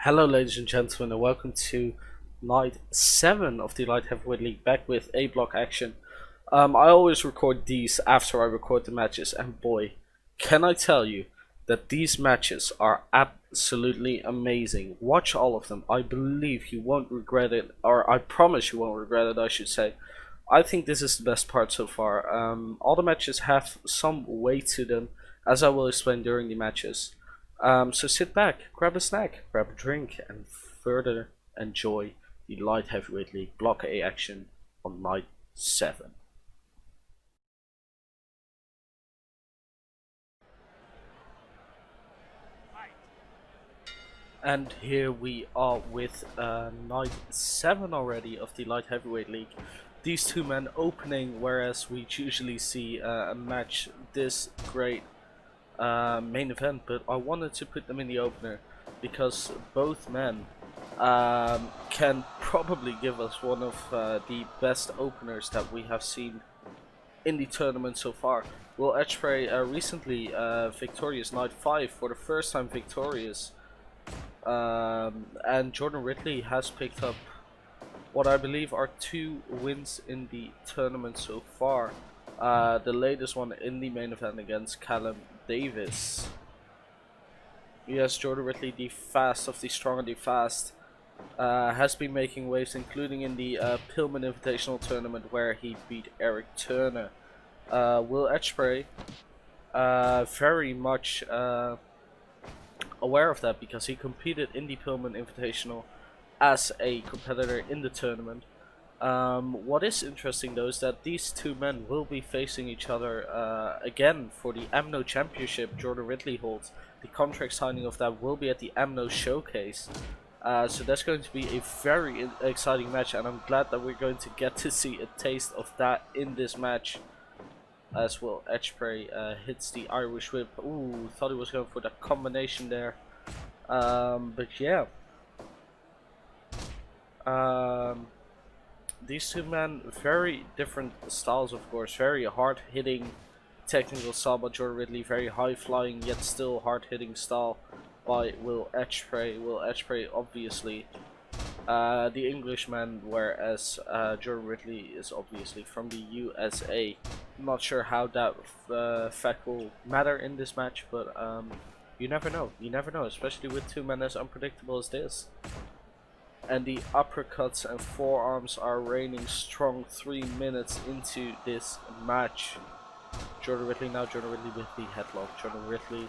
Hello ladies and gentlemen, and welcome to night 7 of the Light Heavyweight League, back with A block action. I always record these after I record the matches, and boy, can I tell you that these matches are absolutely amazing. Watch all of them. I believe you won't regret it, or I promise you won't regret it, I should say. I think this is the best part so far. All the matches have some weight to them, as I will explain during the matches. So sit back, grab a snack, grab a drink, and further enjoy the Light Heavyweight League Block A action on night 7. And here we are with night 7 already of the Light Heavyweight League. These two men opening, whereas we usually see a match this great main event, but I wanted to put them in the opener because both men can probably give us one of the best openers that we have seen in the tournament so far. Will Edgspreay recently victorious night 5, for the first time victorious, and Jordan Ridley has picked up what I believe are 2 wins in the tournament so far. The latest one in the main event against Callum Davis. Yes, Jordan Ridley, the fast of the strong and the fast, has been making waves, including in the Pillman Invitational Tournament where he beat Eric Turner. Will Edgspreay, very much aware of that because he competed in the Pillman Invitational as a competitor in the tournament. What is interesting though is that these two men will be facing each other again for the AMNO Championship Jordan Ridley holds. The contract signing of that will be at the AMNO Showcase. So that's going to be a very exciting match, and I'm glad that we're going to get to see a taste of that in this match. As well, Edgspreay hits the Irish Whip. Ooh, thought he was going for that combination there. But yeah. These two men, very different styles, of course. Very hard hitting technical style by Jordan Ridley, very high flying yet still hard hitting style by Will Edgspreay. Will Edgspreay, obviously the Englishman, whereas Jordan Ridley is obviously from the USA. I'm not sure how that fact will matter in this match, but you never know. You never know, especially with two men as unpredictable as this. And the uppercuts and forearms are raining strong 3 minutes into this match. Jordan Ridley now, Jordan Ridley with the headlock. Jordan Ridley.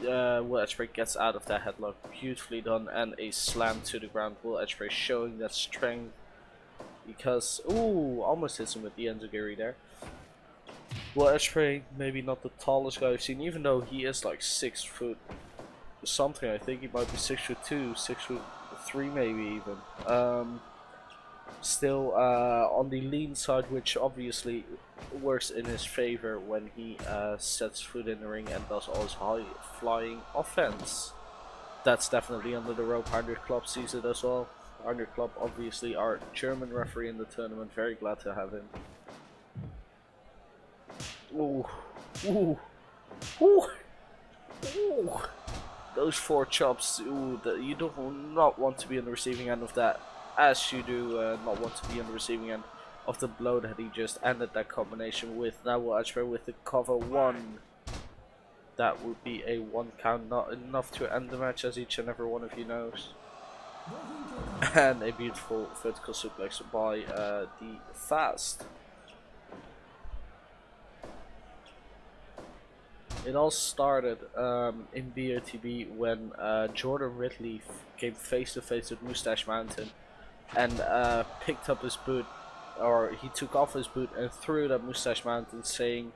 Will Edgspreay gets out of that headlock. Beautifully done, and a slam to the ground. Will Edgspreay showing that strength because, ooh, almost hits him with the enziguri there. Will Edgspreay, maybe not the tallest guy I've seen, even though he is like 6 foot something. I think he might be 6'2", 6'3", maybe even. Still on the lean side, which obviously works in his favor when he sets foot in the ring and does all his high flying offense. That's definitely under the rope. Heinrich Klopp sees it as well. Heinrich Klopp, obviously our German referee in the tournament. Very glad to have him. Ooh, ooh, ooh, ooh. Those 4 chops, ooh, you do not want to be on the receiving end of that, as you do not want to be on the receiving end of the blow that he just ended that combination with. Now Will Edgspreay with the cover 1. That would be a 1 count, not enough to end the match, as each and every one of you knows. And a beautiful vertical suplex by the Fast. It all started in BOTB when Jordan Ridley came face to face with Mustache Mountain and picked up his boot, or he took off his boot and threw it at Mustache Mountain, saying,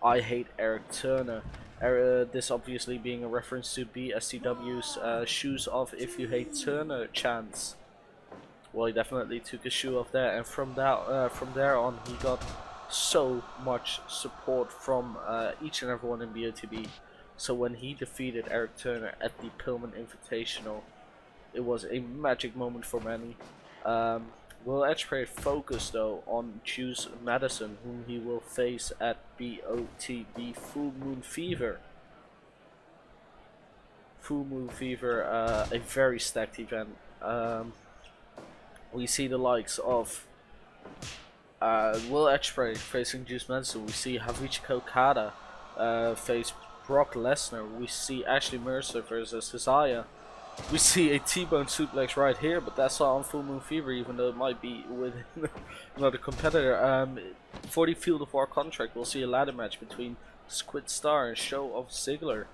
"I hate Eric Turner." This obviously being a reference to BSTW's shoes off if you hate Turner chants. Well, he definitely took his shoe off there, and from there on he got so much support from each and everyone in BOTB. So when he defeated Eric Turner at the Pillman Invitational, it was a magic moment for many. Will Edgspreay focus though on Juice Madison, whom he will face at BOTB Full Moon Fever. Full Moon Fever, a very stacked event. We see the likes of Will Edgspreay facing Juice Manson. We see Havichika Okada face Brock Lesnar. We see Ashley Mercer versus Isaiah. We see a T-bone suplex right here, but that's not on Full Moon Fever, even though it might be with another competitor. For the Field of War contract, we'll see a ladder match between Squid Star and Show of Ziggler.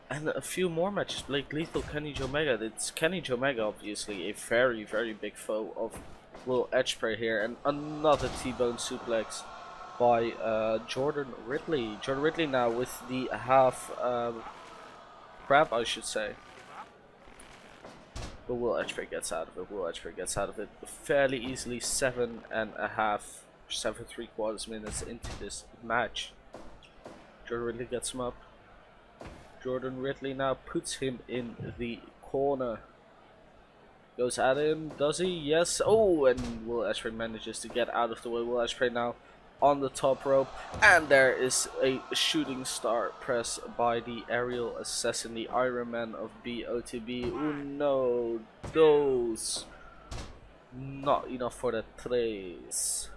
And a few more matches. Blake Lethal, Kenny Omega. It's Kenny Omega, obviously, a very, very big foe of Will Edgspreay here. And another T-bone suplex by Jordan Ridley. Jordan Ridley now with the half grab, I should say. But Will Edgspreay gets out of it. Will Edgspreay gets out of it fairly easily. 7.5 minutes into this match. Jordan Ridley gets him up. Jordan Ridley now puts him in the corner. Goes at him, does he? Yes. Oh, and Will Edgspreay manages to get out of the way. Will Edgspreay now on the top rope, and there is a shooting star press by the aerial assassin, the Iron Man of BOTB. Uno, dos. Not enough for the tres.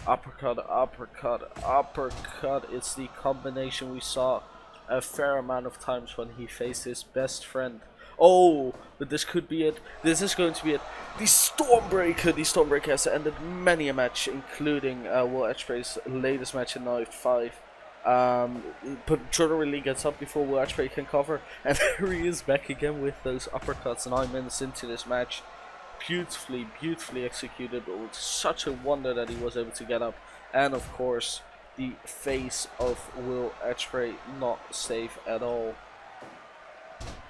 Uppercut, uppercut, uppercut. It's the combination we saw a fair amount of times when he faced his best friend. Oh, but this could be it. This is going to be it. The Stormbreaker. The Stormbreaker has ended many a match, including Will Edgspray's latest match in Night 5. But Jordan Ridley gets up before Will Edgsprray can cover, and there he is back again with those uppercuts 9 minutes into this match. Beautifully, beautifully executed. It was such a wonder that he was able to get up. And of course, the face of Will Edgsprray not safe at all.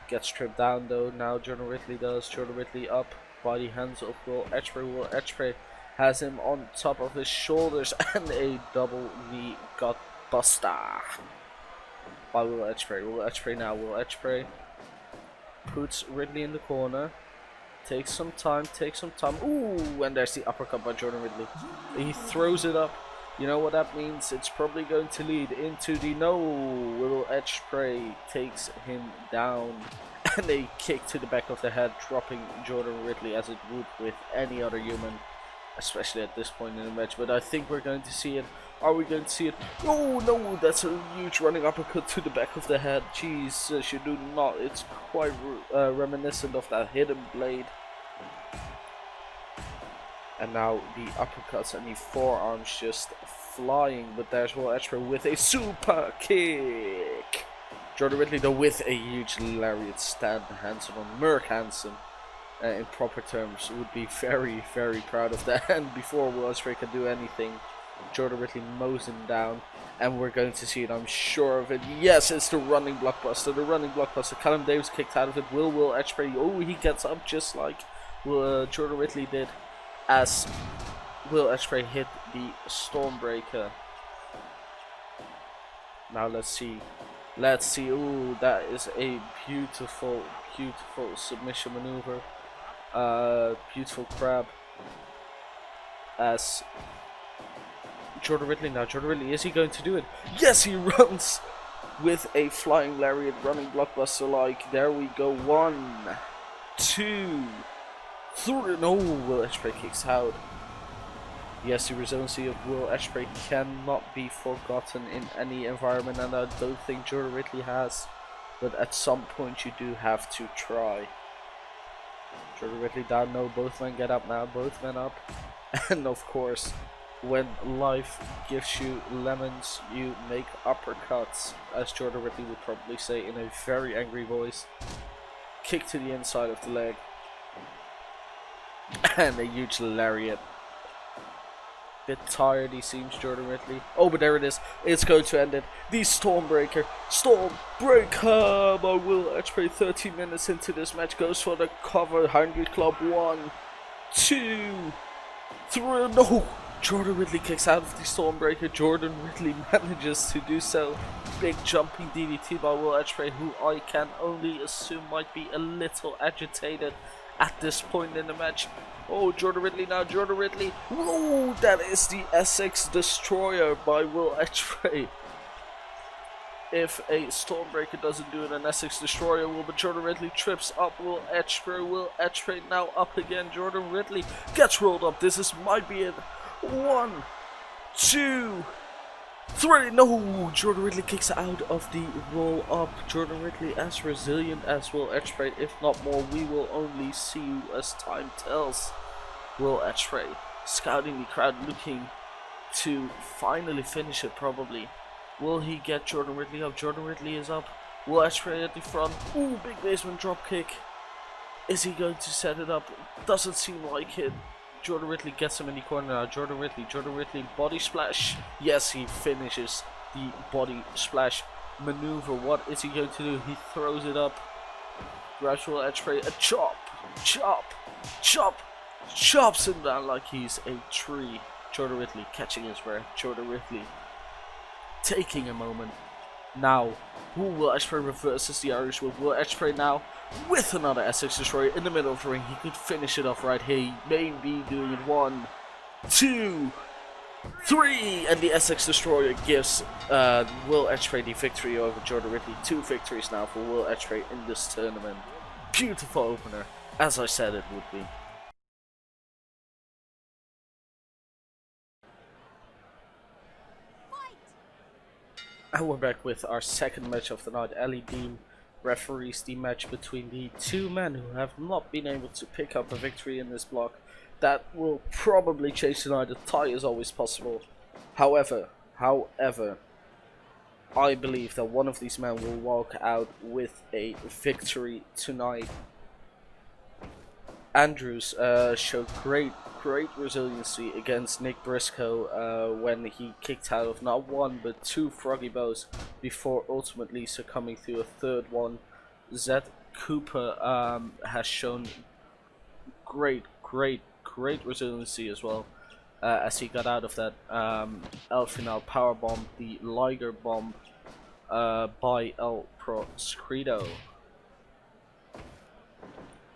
Gets stripped down though. Now Jordan Ridley does. Jordan Ridley up by the hands of Will Edgspreay. Will Edgsprray has him on top of his shoulders, and a double knee gut buster by Will Edgspreay. Will Edgspray now. Will Edgsprray puts Ridley in the corner. Takes some time, Ooh, and there's the uppercut by Jordan Ridley. He throws it up. You know what that means? It's probably going to lead into the no. Will Edgspreay takes him down. And a kick to the back of the head, dropping Jordan Ridley as it would with any other human. Especially at this point in the match. But I think we're going to see it. Are we going to see it? Oh, no, that's a huge running uppercut to the back of the head. Jesus, you do not. It's quite reminiscent of that hidden blade. And now the uppercuts and the forearms just flying. But there's Will Edgspreay with a super kick. Jordan Ridley though with a huge lariat. Stan Hansen on Merc Hansen. In proper terms, would be very, very proud of that. And before Will Edgspreay can do anything, Jordan Ridley mows him down, and we're going to see it. I'm sure of it. Yes, it's the running blockbuster. The running blockbuster. Callum Davis kicked out of it. Will Edgspreay? Oh, he gets up just like Jordan Ridley did, as Will Edgspreay hit the Stormbreaker. Now let's see. Let's see. Ooh, that is a beautiful, beautiful submission maneuver. Beautiful crab. As Jordan Ridley now. Jordan Ridley, is he going to do it? Yes, he runs with a flying lariat, running blockbuster like. There we go. 1, 2, 3. No, Will Edgspreay kicks out. Yes, the resiliency of Will Edgspreay cannot be forgotten in any environment, and I don't think Jordan Ridley has. But at some point you do have to try. Jordan Ridley down. No, both men get up now. Both men up. And of course, when life gives you lemons, you make uppercuts, as Jordan Ridley would probably say in a very angry voice. Kick to the inside of the leg. And a huge lariat. Bit tired he seems, Jordan Ridley. Oh, but there it is. It's going to end it. The Stormbreaker. Stormbreaker by Will Edgspreay. 30 minutes into this match. Goes for the cover. 100 Club. 1, 2, 3. No! Jordan Ridley kicks out of the Stormbreaker. Jordan Ridley manages to do so. Big jumping DDT by Will Edgspreay, who I can only assume might be a little agitated at this point in the match. Oh, Jordan Ridley now. Jordan Ridley. Whoa, that is the Essex Destroyer by Will Edgspreay. If a Stormbreaker doesn't do it, an Essex Destroyer will, but Jordan Ridley trips up. Will Edgspreay now up again? Jordan Ridley gets rolled up. Might be it. 1, 2, 3. No, Jordan Ridley kicks out of the roll up. Jordan Ridley as resilient as Will Edgspreay, if not more. We will only see as time tells. Will Edgspreay scouting the crowd, looking to finally finish it probably. Will he get Jordan Ridley up? Jordan Ridley is up. Will Edgspreay at the front. Ooh, big basement drop kick. Is he going to set it up? Doesn't seem like it. Jordan Ridley gets him in the corner now. Jordan Ridley, body splash. Yes, he finishes the body splash maneuver. What is he going to do? He throws it up. Grabs Will Edgspreay. A chops him down like he's a tree. Jordan Ridley catching his breath. Jordan Ridley taking a moment. Now, who will Edgspreay reverses the Irish with? Will Edgspreay now with another Essex Destroyer in the middle of the ring? He could finish it off right here. He may be doing it. 1, 2, 3, and the Essex Destroyer gives Will Edgspreay the victory over Jordan Ridley. 2 victories now for Will Edgspreay in this tournament. Beautiful opener, as I said it would be. And we're back with our second match of the night. Ellie Dean referees the match between the two men who have not been able to pick up a victory in this block. That will probably change tonight. A tie is always possible. However, I believe that one of these men will walk out with a victory tonight. Andrews showed great resiliency against Nic Briscoe when he kicked out of not 1 but 2 froggy bows before ultimately succumbing to a third one. Zed Cooper has shown great resiliency as well as he got out of that El Final power bomb, the Liger bomb by El Proscrito.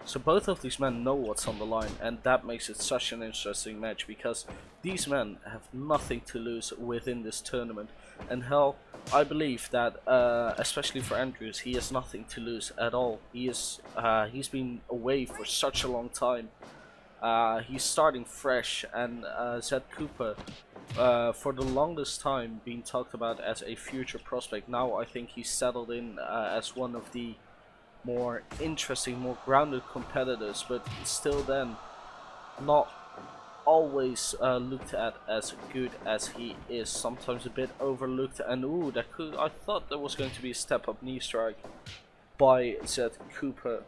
So both of these men know what's on the line, and that makes it such an interesting match because these men have nothing to lose within this tournament. And hell, I believe that especially for Andrews, he has nothing to lose at all. He's been away for such a long time. He's starting fresh, and Zed Cooper for the longest time being talked about as a future prospect. Now I think he's settled in as one of the more interesting, more grounded competitors, but still then not always looked at as good as he is. Sometimes a bit overlooked, and ooh, I thought there was going to be a step up knee strike by Zed Cooper,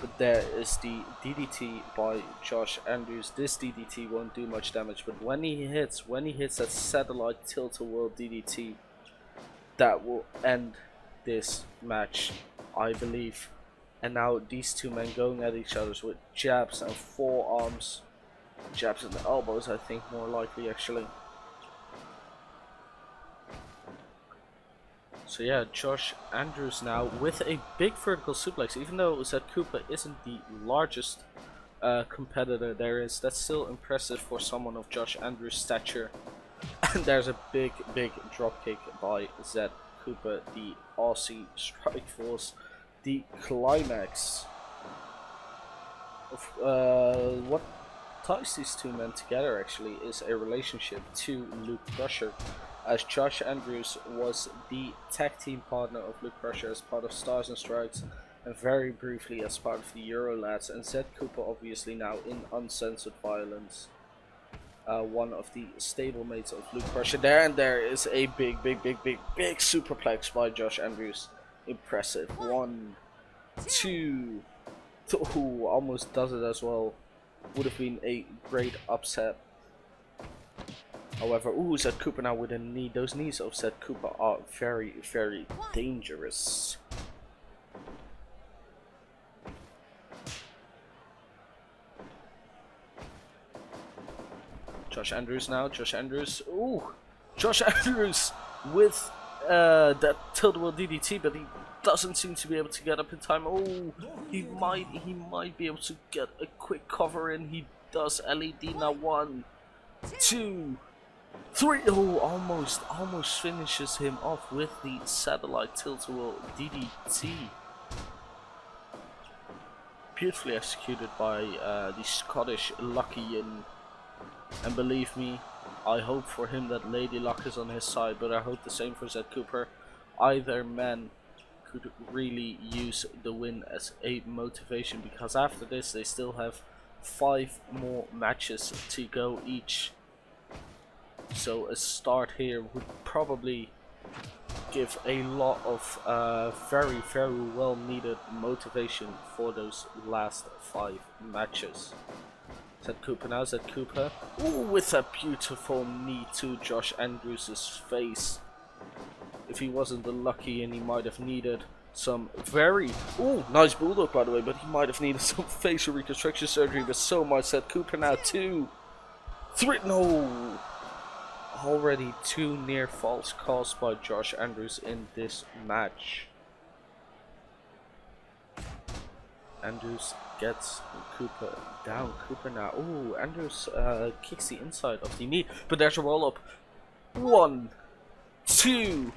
but there is the DDT by Josh Andrews. This DDT won't do much damage, but when he hits that satellite tilt-a-whirl DDT, that will end this match, I believe. And now these two men going at each other with jabs and forearms. Jabs and elbows, I think, more likely actually. So yeah, Josh Andrews now with a big vertical suplex. Even though Zed Cooper isn't the largest competitor there is, that's still impressive for someone of Josh Andrews' stature. And there's a big dropkick by Zed Cooper, the Aussie Strike Force. The climax of what ties these two men together actually is a relationship to Luke Crusher, as Josh Andrews was the tag team partner of Luke Crusher as part of Stars and Strikes, and very briefly as part of the Euro Lads, and Zed Cooper obviously now in Uncensored Violence, one of the stablemates of Luke Crusher there. And there is a big superplex by Josh Andrews. Impressive. 1, 2, ooh, almost does it as well. Would have been a great upset. However, ooh, Zed Cooper now with a knee. Those knees of Zed Cooper are very dangerous. Josh Andrews now. Josh Andrews. Ooh, Josh Andrews with that tilt-a-whirl DDT, but he doesn't seem to be able to get up in time. Oh, he might be able to get a quick cover in. He does. LED now. 1, 2, 3. Oh, almost finishes him off with the satellite tilt-a-whirl DDT. Beautifully executed by the Scottish Luckian. And believe me, I hope for him that Lady Luck is on his side, but I hope the same for Zed Cooper. Either man could really use the win as a motivation, because after this they still have 5 more matches to go each. So a start here would probably give a lot of very well needed motivation for those last 5 matches. Zed Cooper now, Zed Cooper. Ooh, with a beautiful knee to Josh Andrews' face. If he wasn't the lucky, and he might have needed some very... Ooh, nice bulldog by the way, but he might have needed some facial reconstruction surgery, but so much. Zed Cooper now, 2, 3, no! Already 2 near falls caused by Josh Andrews in this match. Andrews gets Cooper down. Cooper now. Ooh, Andrews kicks the inside of the knee, but there's a roll up. 1, 2.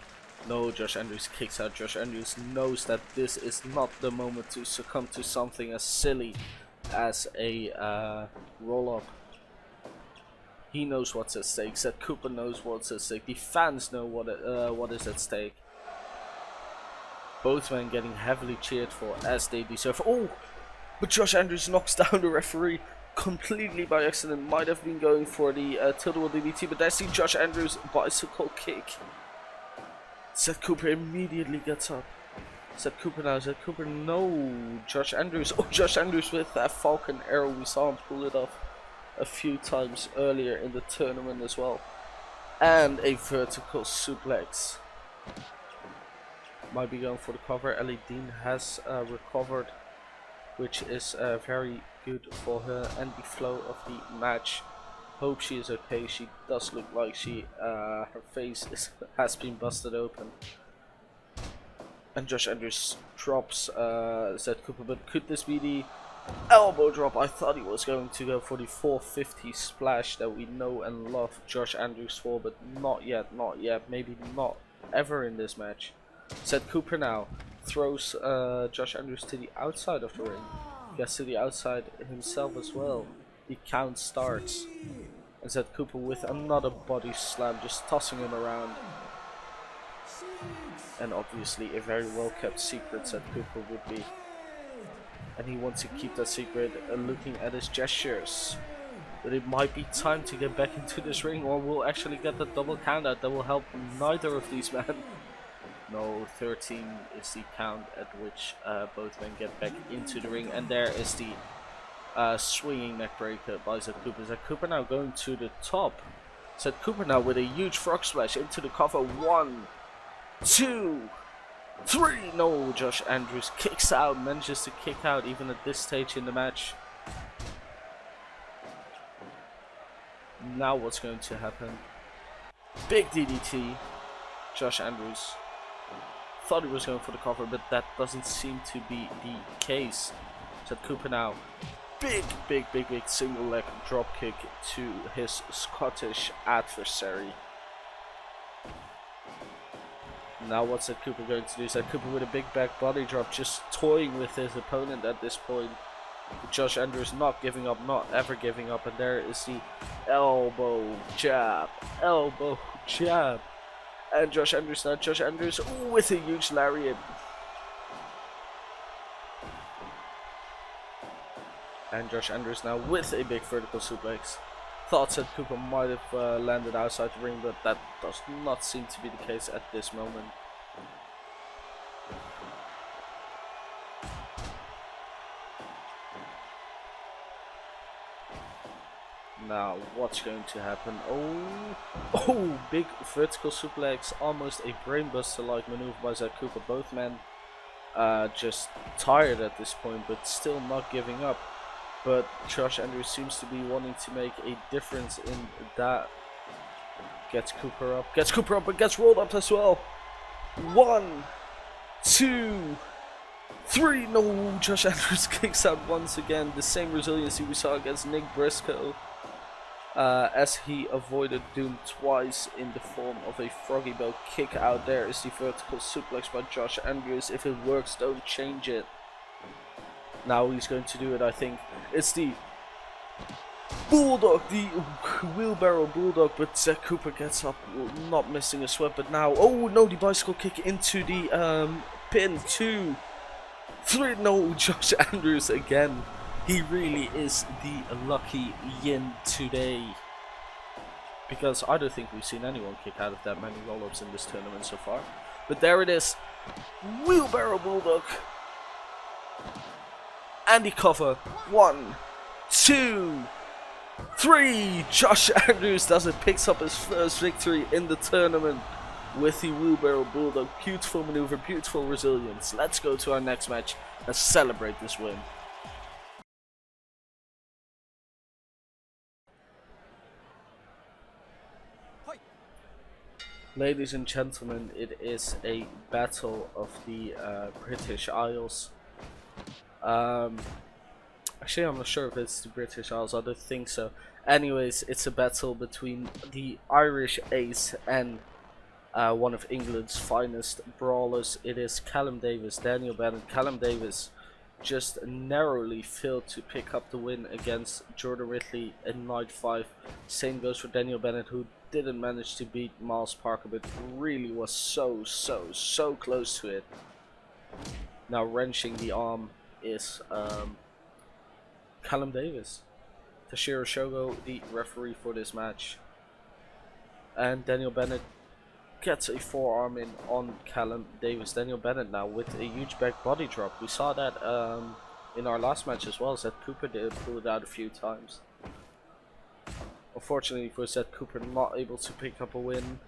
No, Josh Andrews kicks out. Josh Andrews knows that this is not the moment to succumb to something as silly as a roll up. He knows what's at stake. Zed Cooper knows what's at stake. The fans know what is at stake. Both men getting heavily cheered for, as they deserve. Oh, but Josh Andrews knocks down the referee completely by accident. Might have been going for the tilt-a-whirl DDT, but there's the Josh Andrews bicycle kick. Zed Cooper immediately gets up. Zed Cooper now. Zed Cooper, no. Josh Andrews. Oh, Josh Andrews with that Falcon Arrow. We saw him pull it off a few times earlier in the tournament as well. And a vertical suplex. Might be going for the cover. Ellie Dean has recovered, which is very good for her and the flow of the match. Hope she is okay. She does look like she her face has been busted open. And Josh Andrews drops Zed Cooper, but could this be the elbow drop? I thought he was going to go for the 450 splash that we know and love Josh Andrews for, but not yet, maybe not ever in this match. Zed Cooper now throws Josh Andrews to the outside of the ring. Gets to the outside himself as well. The count starts. And Zed Cooper with another body slam, just tossing him around. And obviously a very well kept secret Zed Cooper would be. And he wants to keep that secret, looking at his gestures. But it might be time to get back into this ring, or we'll actually get the double count out that will help neither of these men. No, 13 is the count at which both men get back into the ring. And there is the swinging neck breaker by Zed Cooper. Zed Cooper now going to the top. Zed Cooper now with a huge frog splash into the cover. 1, 2, 3. No, Josh Andrews kicks out, manages to kick out even at this stage in the match. Now what's going to happen? Big DDT. Josh Andrews thought he was going for the cover, but that doesn't seem to be the case. Zed Cooper now. Big single leg drop kick to his Scottish adversary. Now what's Zed Cooper going to do? Zed Cooper with a big back body drop, just toying with his opponent at this point. Josh Andrews not giving up, not ever giving up, and there is the elbow jab. And Josh Andrews now, Josh Andrews with a huge lariat. And Josh Andrews now with a big vertical suplex. Thought Zed Cooper might have landed outside the ring, but that does not seem to be the case at this moment. Now, what's going to happen? Oh, big vertical suplex, almost a brainbuster-like maneuver by Zed Cooper. Both men just tired at this point, but still not giving up. But Josh Andrews seems to be wanting to make a difference in that. Gets Cooper up, but gets rolled up as well. 1, 2, 3. No, Josh Andrews kicks out once again. The same resiliency we saw against Nic Briscoe. as he avoided doom twice in the form of a froggy bow kick out. There is the vertical suplex by Josh Andrews. If it works, don't change it. Now he's going to do it, I think. It's the Bulldog, the wheelbarrow Bulldog, but Zack Cooper gets up, not missing a sweat. But now, oh no, the bicycle kick into the pin. 2, 3, no, Josh Andrews again. He really is the lucky yin today. Because I don't think we've seen anyone kick out of that many roll-ups in this tournament so far. But there it is. Wheelbarrow Bulldog. And the cover. 1, 2, 3. Josh Andrews does it. Picks up his first victory in the tournament with the Wheelbarrow Bulldog. Beautiful maneuver, beautiful resilience. Let's go to our next match and celebrate this win. Ladies and gentlemen, it is a battle of the British Isles. Actually, I'm not sure if it's the British Isles, I don't think so. Anyways, it's a battle between the Irish Ace and one of England's finest brawlers. It is Callum Davis, Daniel Bennett. Callum Davis just narrowly failed to pick up the win against Jordan Ridley in Night 5. Same goes for Daniel Bennett, who didn't manage to beat Miles Parker, but really was so close to it. Now wrenching the arm is Callum Davis. Toshiro Shogo, the referee for this match. And Daniel Bennett gets a forearm in on Callum Davis. Daniel Bennett now with a huge back body drop. We saw that in our last match as well. Zed Cooper did pull it out a few times. Unfortunately for Zed Cooper, not able to pick up a win.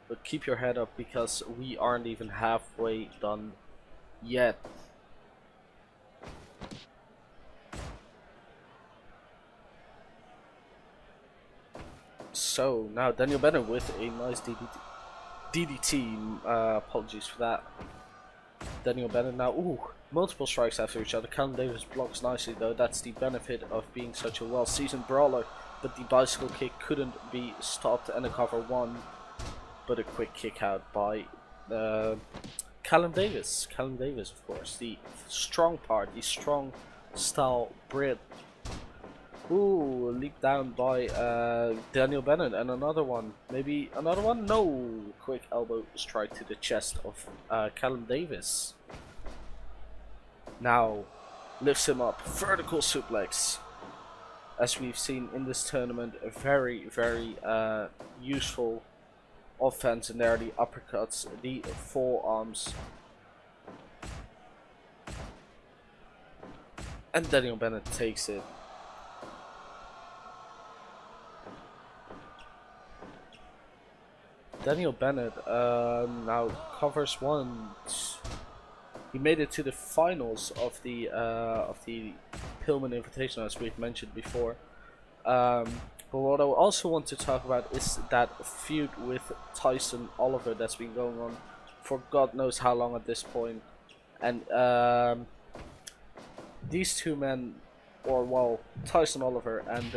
But keep your head up because we aren't even halfway done yet. So now Daniel Bennett with a nice DDT. Apologies for that. Daniel Bennett now, multiple strikes after each other. Callum Davis blocks nicely though. That's the benefit of being such a well-seasoned brawler. But the bicycle kick couldn't be stopped, and a cover 1. But a quick kick out by Callum Davis. Callum Davis, of course, the strong part, the strong style Brit. Leap down by Daniel Bennett, and another one. Maybe another one? No! Quick elbow strike to the chest of Callum Davis. Now lifts him up. Vertical suplex. As we've seen in this tournament, a very useful offense, and there are the uppercuts, the forearms. And Daniel Bennett takes it. Daniel Bennett now covers 1. He made it to the finals of the Pillman Invitational, as we've mentioned before. But what I also want to talk about is that feud with Tyson Oliver that's been going on for God knows how long at this point. And these two men, or well, Tyson Oliver and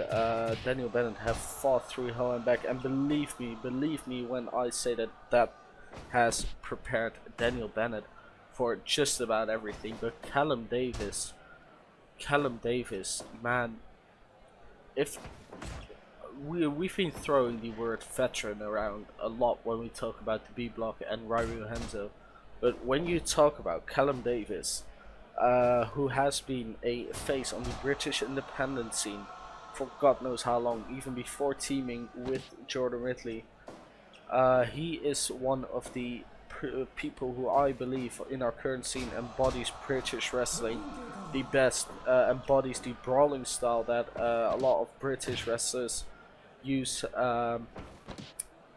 Daniel Bennett have fought through hell and back, and believe me when I say that that has prepared Daniel Bennett for just about everything. But Callum Davis, man, if we've been throwing the word veteran around a lot when we talk about the B Block and Ryu Henzo, but when you talk about Callum Davis, who has been a face on the British independent scene for God knows how long, even before teaming with Jordan Ridley, he is one of the people who I believe in our current scene embodies British wrestling the best, embodies the brawling style that a lot of British wrestlers use, not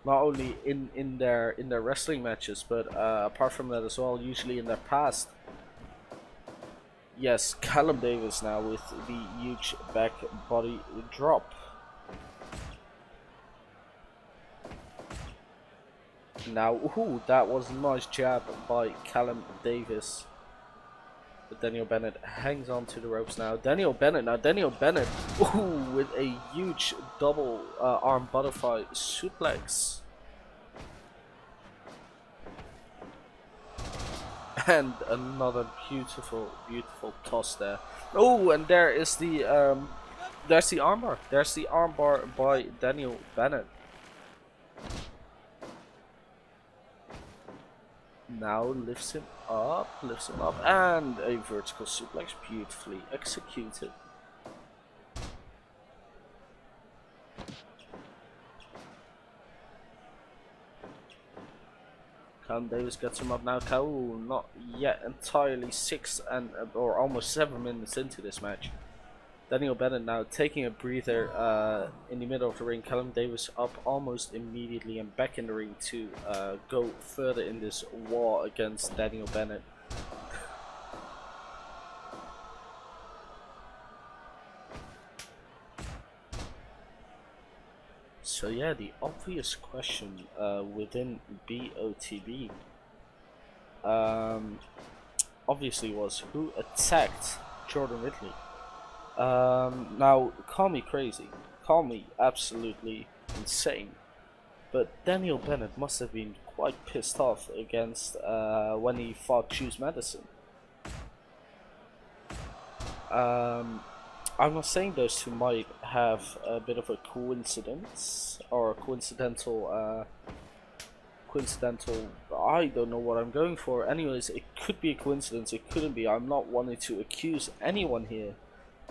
only in their wrestling matches, but apart from that as well, usually in their past. Yes, Callum Davis now with the huge back body drop. Now, that was a nice jab by Callum Davis. But Daniel Bennett hangs on to the ropes now. Daniel Bennett, ooh, with a huge double arm butterfly suplex. And another beautiful toss there. Oh, and there is the there's the armbar. There's the armbar by Daniel Bennett. Now lifts him up, and a vertical suplex, beautifully executed. Callum Davis gets him up now. Callum not yet entirely 6 and or almost 7 minutes into this match. Daniel Bennett now taking a breather in the middle of the ring. Callum Davis up almost immediately and back in the ring to go further in this war against Daniel Bennett. So yeah, the obvious question within BOTB obviously was who attacked Jordan Ridley. Now, call me crazy, call me absolutely insane, but Daniel Bennett must have been quite pissed off against when he fought Juice Madison. I'm not saying those two might have a bit of a coincidence or a coincidental I don't know what I'm going for. Anyways, it could be a coincidence, it couldn't be. I'm not wanting to accuse anyone here.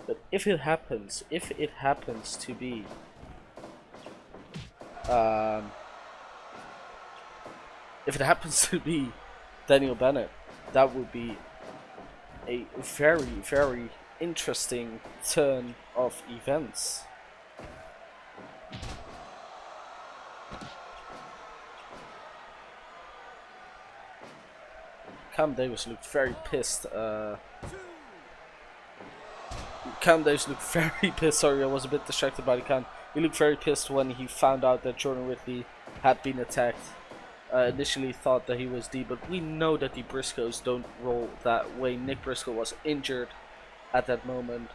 But if it happens to be Daniel Bennett, that would be a very interesting turn of events. Callum Davis looked very pissed. Callum Davis looked very pissed. Sorry, I was a bit distracted by the cam. He looked very pissed when he found out that Jordan Ridley had been attacked. Initially thought that he was D, but we know that the Briscoes don't roll that way. Nic Briscoe was injured at that moment.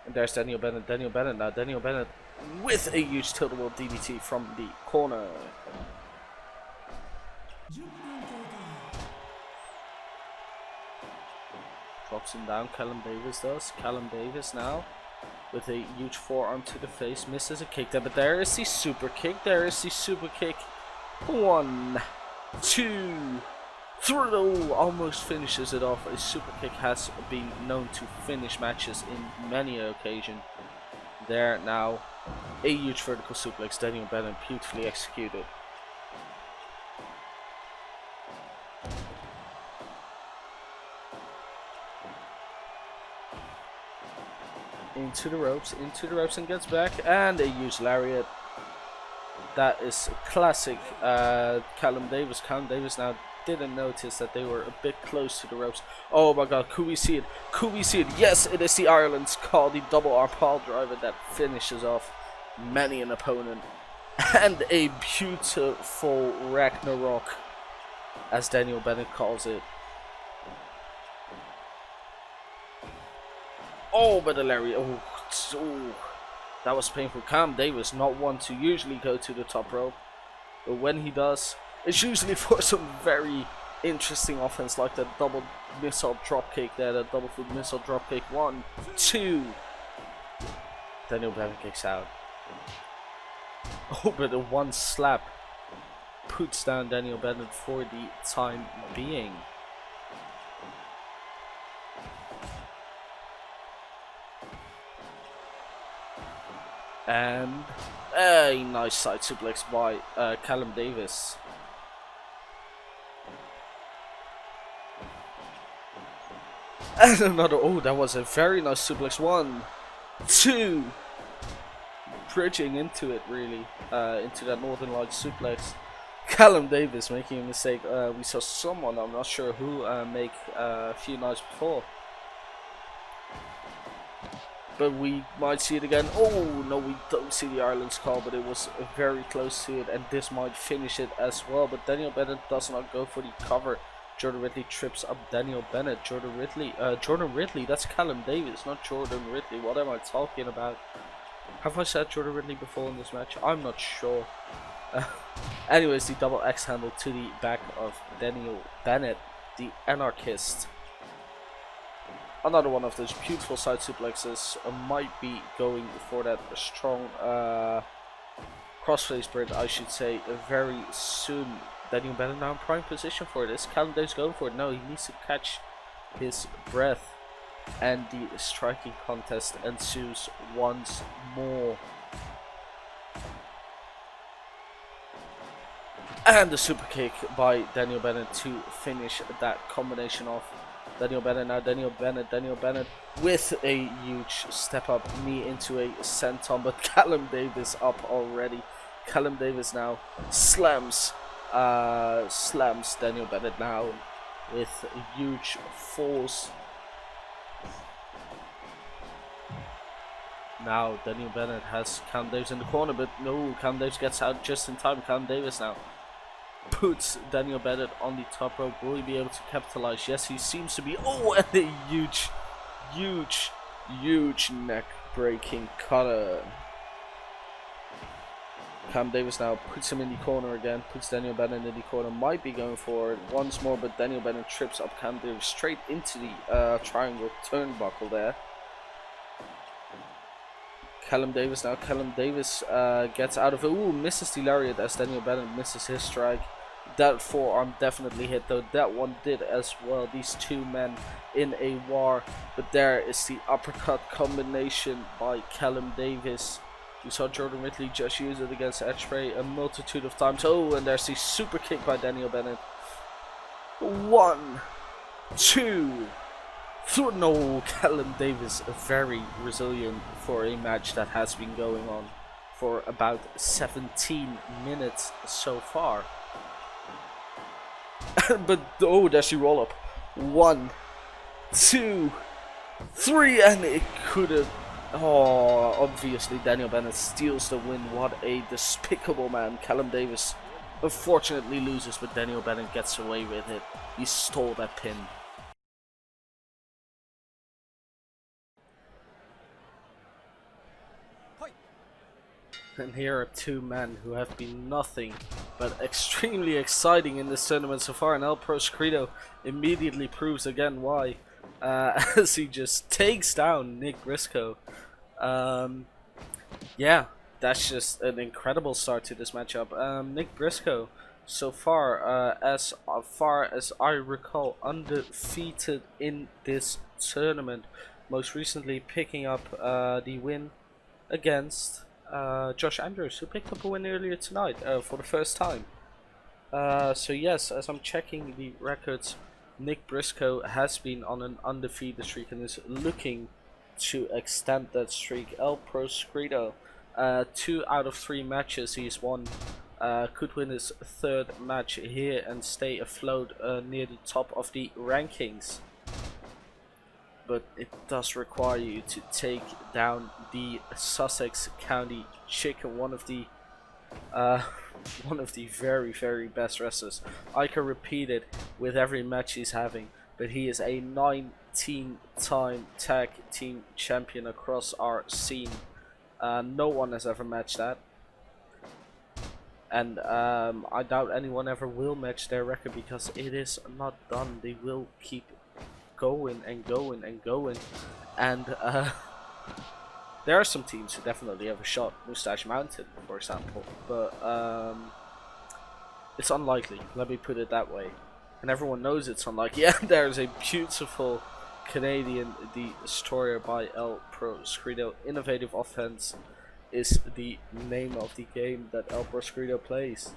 And there's Daniel Bennett. Daniel Bennett with a huge tiltable DDT from the corner. Drops him down, Callum Davis does. Callum Davis now with a huge forearm to the face, misses a kick there, but there is the super kick. 1, 2, 3, almost finishes it off. A super kick has been known to finish matches in many occasions. There now, a huge vertical suplex, Daniel Bennett beautifully executed. Into the ropes and gets back, and a huge lariat. That is classic Callum Davis. Callum Davis now didn't notice that they were a bit close to the ropes. Oh my god, could we see it? Yes, it is the Ireland's call, the double arm pile driver that finishes off many an opponent. And a beautiful Ragnarok, as Daniel Bennett calls it. Oh, but the lariat, oh, that was painful. Callum Davis, not one to usually go to the top rope, but when he does, it's usually for some very interesting offense, like that double missile drop kick there, that double foot missile drop kick. 1, 2. Daniel Bennett kicks out. Oh, but the one slap puts down Daniel Bennett for the time being. And a nice side suplex by Callum Davis. And another, oh, that was a very nice suplex. 1, 2. Bridging into it, really, into that Northern Lights suplex. Callum Davis making a mistake. We saw someone, I'm not sure who, make a few nights before. But we might see it again. Oh no, we don't see the Ireland's call, but it was very close to it, and this might finish it as well. But Daniel Bennett does not go for the cover. Jordan Ridley trips up Daniel Bennett. Jordan Ridley, that's Callum Davis, not Jordan Ridley. What am I talking about? Have I said Jordan Ridley before in this match? I'm not sure. Anyways, the double X handle to the back of Daniel Bennett, the anarchist. Another one of those beautiful side suplexes. Might be going for that strong crossface burn, I should say, very soon. Daniel Bennett now in prime position for this. Callum Davis going for it. No, he needs to catch his breath. And the striking contest ensues once more. And the super kick by Daniel Bennett to finish that combination off. Daniel Bennett with a huge step up knee into a senton, but Callum Davis up already. Callum Davis now slams Daniel Bennett now with huge force. Now Daniel Bennett has Callum Davis in the corner, but no, Callum Davis gets out just in time. Callum Davis now puts Daniel Bennett on the top rope. Will he be able to capitalize? Yes, he seems to be. Oh, and a huge neck breaking cutter. Callum Davis now puts him in the corner again, puts Daniel Bennett in the corner, might be going for it once more, but Daniel Bennett trips up Callum Davis straight into the triangle turnbuckle there. Callum Davis gets out of it. Ooh, misses the lariat as Daniel Bennett misses his strike. That forearm definitely hit, though that one did as well. These two men in a war, but there is the uppercut combination by Callum Davis. We saw Jordan Ridley just use it against Edgspreay a multitude of times. Oh, and there's the super kick by Daniel Bennett. 1, 2, 3. No, Callum Davis very resilient for a match that has been going on for about 17 minutes so far. But oh, there's the roll up. 1, 2, 3, and it could have. Oh, obviously Daniel Bennett steals the win. What a despicable man. Callum Davis unfortunately loses, but Daniel Bennett gets away with it. He stole that pin. And here are two men who have been nothing but extremely exciting in this tournament so far, and El Proscrito immediately proves again why, as he just takes down Nic Briscoe. Yeah, that's just an incredible start to this matchup. Nic Briscoe, so far as I recall, undefeated in this tournament, most recently picking up the win against Josh Andrews, who picked up a win earlier tonight for the first time. So yes, as I'm checking the records, Nic Briscoe has been on an undefeated streak and is looking to extend that streak. El Proscrito, 2 out of 3 matches he's won. Could win his 3rd match here and stay afloat near the top of the rankings. But it does require you to take down the Sussex County Chicken, one of the very, very best wrestlers. I can repeat it with every match he's having, but he is a 19-time tag team champion across our scene. No one has ever matched that, and I doubt anyone ever will match their record because it is not done. They will keep going and going and going, and there are some teams who definitely have a shot. Moustache Mountain, for example, but it's unlikely, let me put it that way, and everyone knows it's unlikely. Yeah, there's a beautiful Canadian destroyer by El Proscrito. Innovative offense is the name of the game that El Proscrito plays.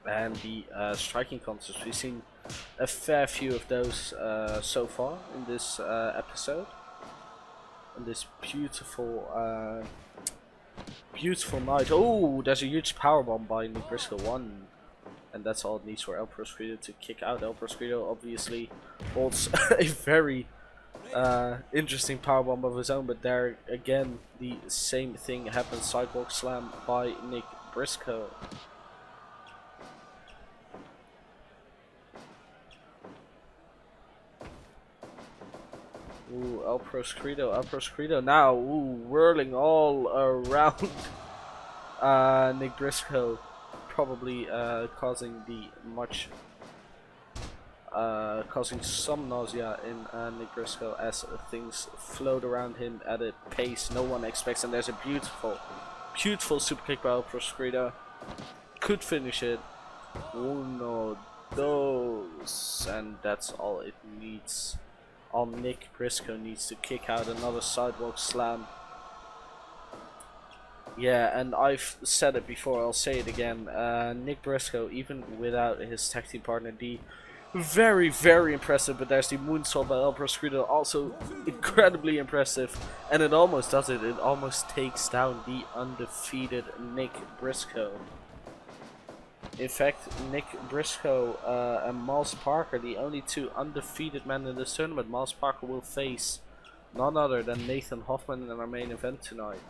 And the striking contests, we've seen a fair few of those so far in this episode. And this beautiful beautiful night. Oh, there's a huge powerbomb by Nic Briscoe, 1. And that's all it needs for El Proscrito to kick out. El Proscrito obviously holds a very interesting powerbomb of his own, but there again the same thing happens. Sidewalk slam by Nic Briscoe. Ooh, El Proscrito now, ooh, whirling all around Nic Briscoe, probably causing some nausea in Nic Briscoe as things float around him at a pace no one expects, and there's a beautiful super kick by El Proscrito. Could finish it. Uno, dos, and that's all it needs. All Nic Briscoe needs to kick out another sidewalk slam. Yeah, and I've said it before, I'll say it again. Nic Briscoe, even without his tag team partner D, very, very impressive. But there's the moonsault by El Proscrito, also incredibly impressive. And it almost does it. It almost takes down the undefeated Nic Briscoe. In fact, Nic Briscoe and Miles Parker, the only two undefeated men in this tournament. Miles Parker will face none other than Nathan Hoffman in our main event tonight.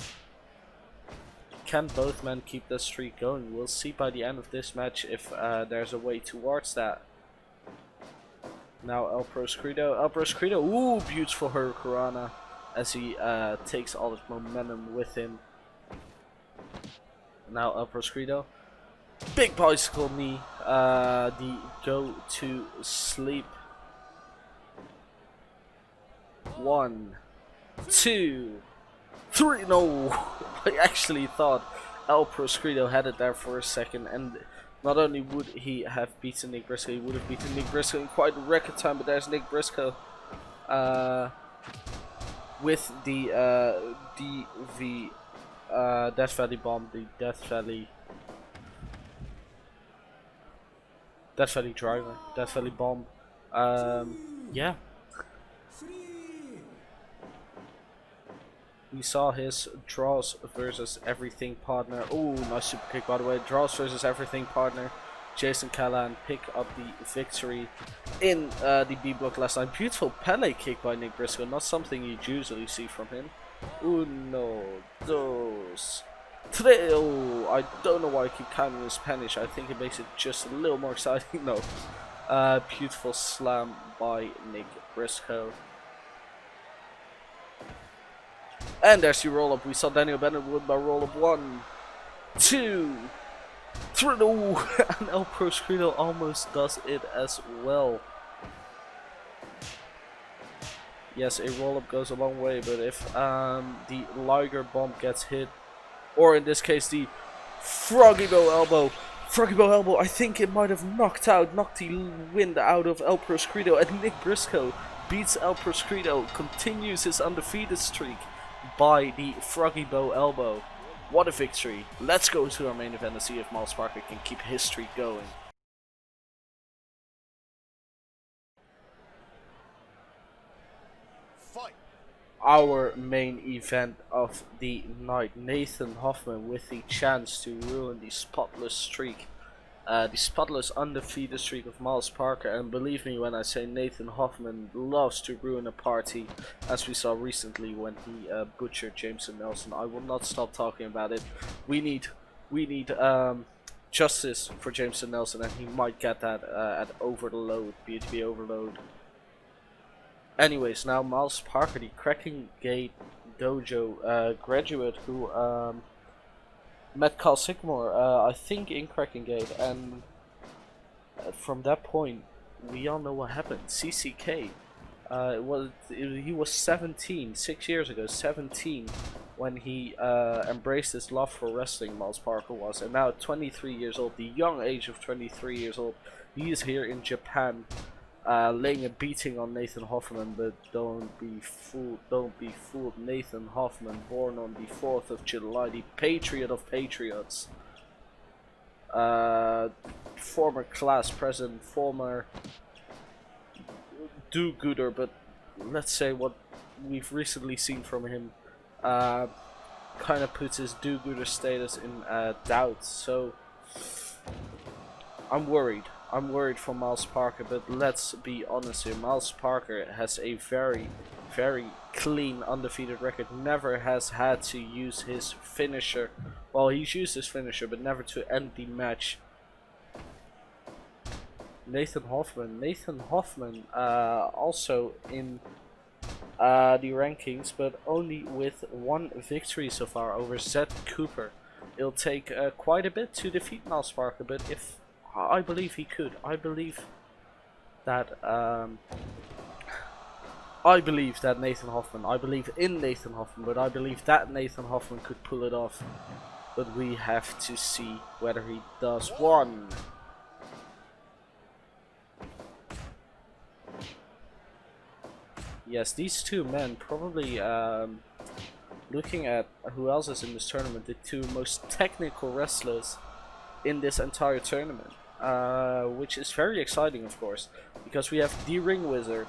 Can both men keep this streak going? We'll see by the end of this match if there's a way towards that. Now El Proscrito, ooh, beautiful Hurricanrana as he takes all his momentum with him. Now El Proscrito, big bicycle knee, the go to sleep. 1, 2, 3, no, I actually thought El Proscrito had it there for a second, and not only would he have beaten Nic Briscoe, he would have beaten Nic Briscoe in quite record time, but there's Nic Briscoe with the Death Valley bomb, the Death Valley driver, Death Valley bomb. Yeah. We saw his draws versus everything partner. Oh, nice super kick by the way. Draws versus everything partner Jason Callum pick up the victory in the B block last night. Beautiful Pele kick by Nic Briscoe. Not something you usually see from him. Uno, dos, tres. Oh, I don't know why I keep counting in Spanish. I think it makes it just a little more exciting. No. Beautiful slam by Nic Briscoe. And there's the roll up. We saw Daniel Bennett win by roll up. 1, 2, 3. Oh, and El Proscrito almost does it as well. Yes, a roll up goes a long way, but if the Liger bomb gets hit, or in this case the Froggy Bow elbow, I think it might have knocked the wind out of El Proscrito, and Nic Briscoe beats El Proscrito, continues his undefeated streak by the Froggy Bow elbow. What a victory. Let's go to our main event and see if Miles Parker can keep his streak going. Fight. Our main event of the night. Nathan Hoffman with the chance to ruin the spotless streak. The spotless undefeated streak of Miles Parker, and believe me when I say Nathan Hoffman loves to ruin a party, as we saw recently when he butchered Jameson Nelson. I will not stop talking about it. We need justice for Jameson Nelson, and he might get that at Overload, BHB Overload. Anyways, now Miles Parker, the Cracking Gate Dojo graduate who met Carl Sycamore, I think in Cracking Gate, and from that point, we all know what happened. CCK, he was 17, 6 years ago, 17, when he embraced his love for wrestling, Miles Parker was, and now 23 years old, the young age of 23 years old, he is here in Japan, laying a beating on Nathan Hoffman. But don't be fooled. Nathan Hoffman, born on the 4th of July, the patriot of patriots, former class president, former do-gooder, but let's say what we've recently seen from him kind of puts his do-gooder status in doubt. So I'm worried for Miles Parker, but let's be honest here. Miles Parker has a very, very clean undefeated record. Never has had to use his finisher. Well, he's used his finisher, but never to end the match. Nathan Hoffman also in the rankings, but only with 1 victory so far over Zed Cooper. It'll take quite a bit to defeat Miles Parker, but if I believe he could. I believe that Nathan Hoffman. I believe in Nathan Hoffman, but I believe that Nathan Hoffman could pull it off. But we have to see whether he does. 1. Yes, these two men probably, looking at who else is in this tournament, the 2 most technical wrestlers in this entire tournament. Which is very exciting, of course, because we have the Ring Wizard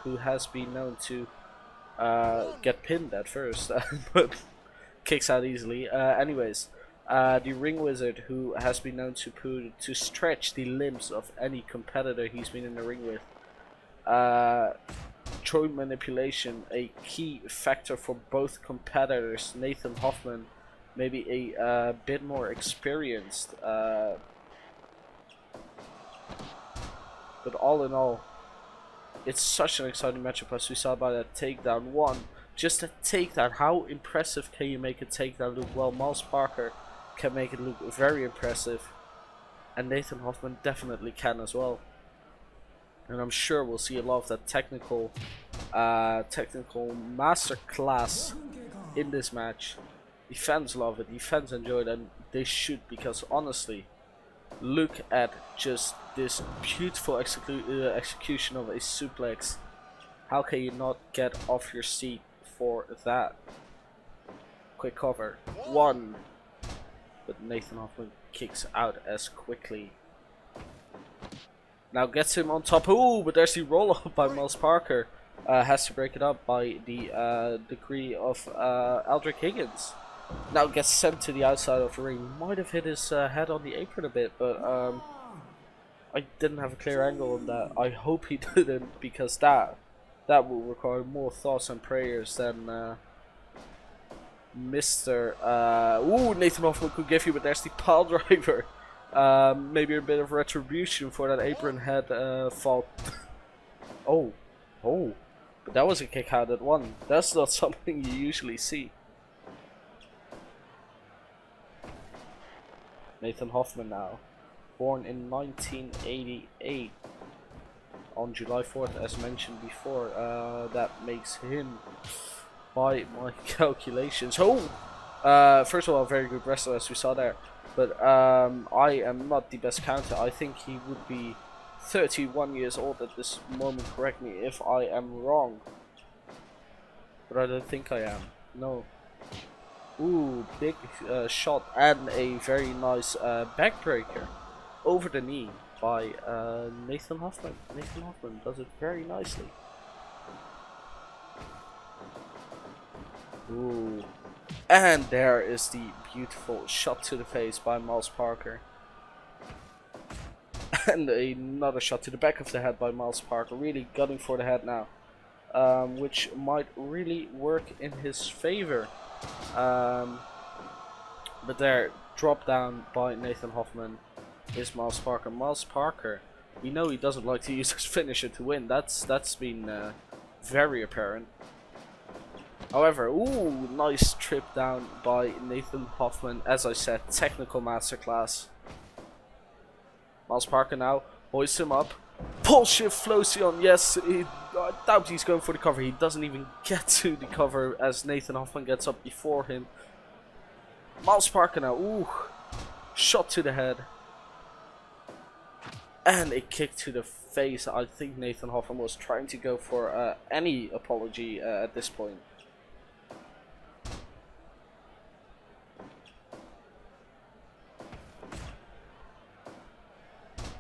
who has been known to get pinned at first, but kicks out easily. Anyways, the Ring Wizard who has been known to stretch the limbs of any competitor he's been in the ring with. Joint manipulation, a key factor for both competitors. Nathan Hoffman, maybe a bit more experienced, but all in all, it's such an exciting matchup, as we saw by that takedown. 1, just a takedown. How impressive can you make a takedown look? Well, Miles Parker can make it look very impressive, and Nathan Hoffman definitely can as well. And I'm sure we'll see a lot of that technical masterclass in this match. The fans love it, the fans enjoy it, and they should, because honestly, look at just this beautiful execution of a suplex. How can you not get off your seat for that? Quick cover. 1. But Nathan Hoffman kicks out as quickly. Now gets him on top. Ooh, but there's the roll up by Miles Parker. Has to break it up by the degree of Aldrich Higgins. Now gets sent to the outside of the ring. Might have hit his head on the apron a bit, but I didn't have a clear angle on that. I hope he didn't, because that will require more thoughts and prayers than Mr. Nathan Hoffman could give you, but there's the pile driver. Maybe a bit of retribution for that apron head fault. Oh, but that was a kick out at 1. That's not something you usually see. Nathan Hoffman now, born in 1988 on July 4th, as mentioned before. That makes him, by my calculations, first of all, a very good wrestler, as we saw there. But I am not the best counter. I think he would be 31 years old at this moment. Correct me if I am wrong. But I don't think I am. No. Ooh, big shot and a very nice backbreaker over the knee by Nathan Hoffman. Nathan Hoffman does it very nicely. Ooh. And there is the beautiful shot to the face by Miles Parker. And another shot to the back of the head by Miles Parker. Really gunning for the head now. Which might really work in his favor. But there, drop down by Nathan Hoffman is Miles Parker. Miles Parker, we know he doesn't like to use his finisher to win. That's been very apparent. However, ooh, nice trip down by Nathan Hoffman. As I said, technical masterclass. Miles Parker now hoists him up. Pull shift Flowsion, yes, I doubt he's going for the cover. He doesn't even get to the cover as Nathan Hoffman gets up before him. Miles Parker now, ooh, shot to the head. And a kick to the face. I think Nathan Hoffman was trying to go for any apology at this point.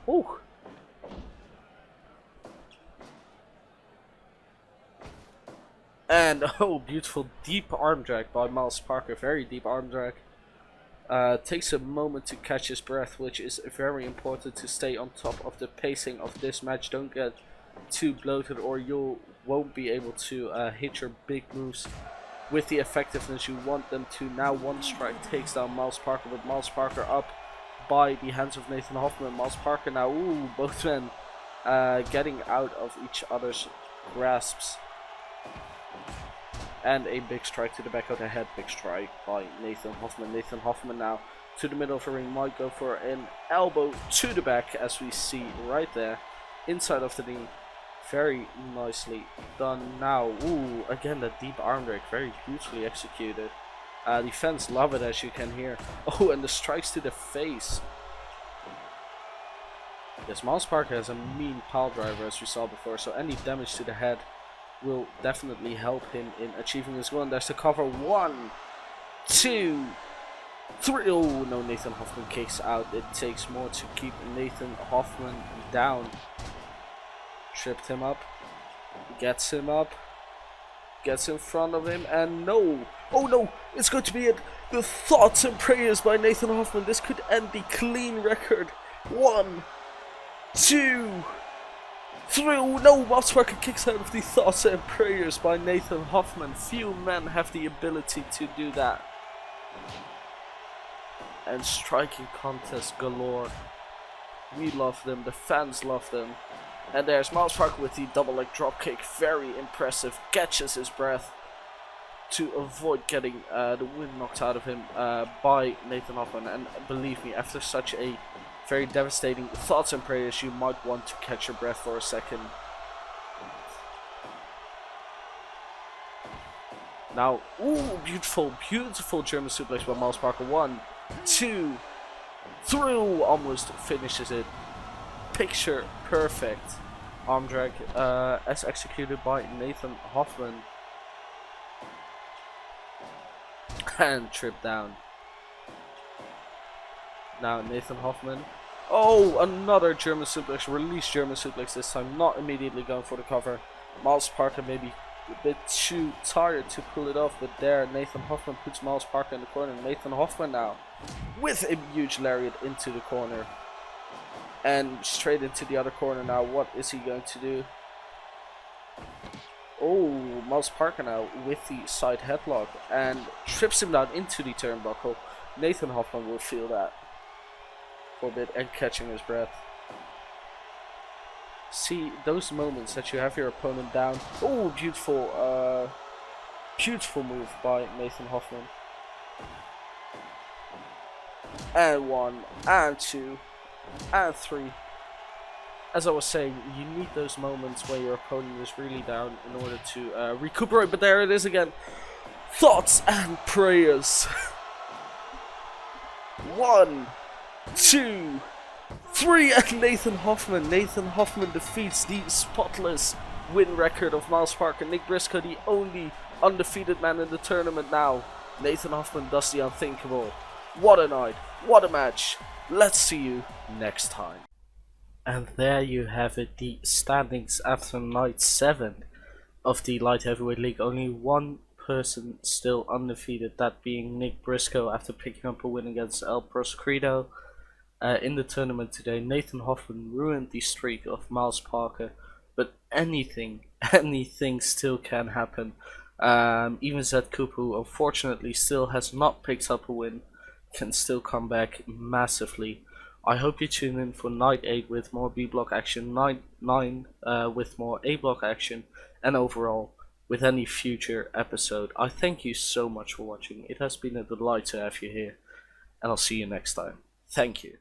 Ooh. And oh, beautiful deep arm drag by Miles Parker. Very deep arm drag. Takes a moment to catch his breath, which is very important to stay on top of the pacing of this match. Don't get too bloated or you won't be able to hit your big moves with the effectiveness you want them to. Now one strike takes down Miles Parker, but Miles Parker up by the hands of Nathan Hoffman. Miles Parker now, ooh, both men getting out of each other's grasps. And a big strike to the back of the head. Big strike by Nathan Hoffman. Nathan Hoffman now to the middle of the ring. Might go for an elbow to the back, as we see right there. Inside of the knee. Very nicely done now. Ooh, again that deep arm drag. Very beautifully executed. The fans love it, as you can hear. Oh, and the strikes to the face. Yes, Miles Parker has a mean pile driver, as we saw before, so any damage to the head will definitely help him in achieving his goal. And there's the cover. 1, 2, 3. Oh no, Nathan Hoffman kicks out. It takes more to keep Nathan Hoffman down. Tripped him up. Gets him up. Gets in front of him, and no. Oh no, it's going to be it. The thoughts and prayers by Nathan Hoffman. This could end the clean record. 1, 2, 3. Oh no, Miles Parker kicks out of the thoughts and prayers by Nathan Hoffman. Few men have the ability to do that. And striking contest galore. We love them, the fans love them. And there's Miles Parker with the double leg dropkick. Very impressive. Catches his breath to avoid getting the wind knocked out of him by Nathan Hoffman. And believe me, after such a very devastating thoughts and prayers, you might want to catch your breath for a second. Now, ooh, beautiful, beautiful German suplex by Miles Parker. 1, 2, 3. Almost finishes it. Picture perfect arm drag as executed by Nathan Hoffman. And trip down. Now Nathan Hoffman. Oh, another German suplex. Release German suplex this time. Not immediately going for the cover. Miles Parker maybe a bit too tired to pull it off, but there Nathan Hoffman puts Miles Parker in the corner. Nathan Hoffman now with a huge lariat into the corner. And straight into the other corner now. What is he going to do? Oh, Miles Parker now with the side headlock and trips him down into the turnbuckle. Nathan Hoffman will feel that for a bit and catching his breath. See those moments that you have your opponent down. Oh, beautiful, beautiful move by Nathan Hoffman. And 1, and 2. And 3. As I was saying, you need those moments where your opponent is really down in order to recuperate. But there it is again. Thoughts and prayers. 1, 2, 3. And Nathan Hoffman defeats the spotless win record of Miles Parker. Nic Briscoe, the only undefeated man in the tournament now. Nathan Hoffman does the unthinkable. What a night. What a match. Let's see you next time. And there you have it, the standings after night 7 of the Light Heavyweight League. Only one person still undefeated, that being Nic Briscoe after picking up a win against El Proscrito. In the tournament today, Nathan Hoffman ruined the streak of Miles Parker, but anything still can happen. Even Zed Cooper, who unfortunately still has not picked up a win, can still come back massively. I hope you tune in for night 8 with more B block action, night 9 with more A block action, and overall with any future episode. I thank you so much for watching. It has been a delight to have you here, and I'll see you next time. Thank you.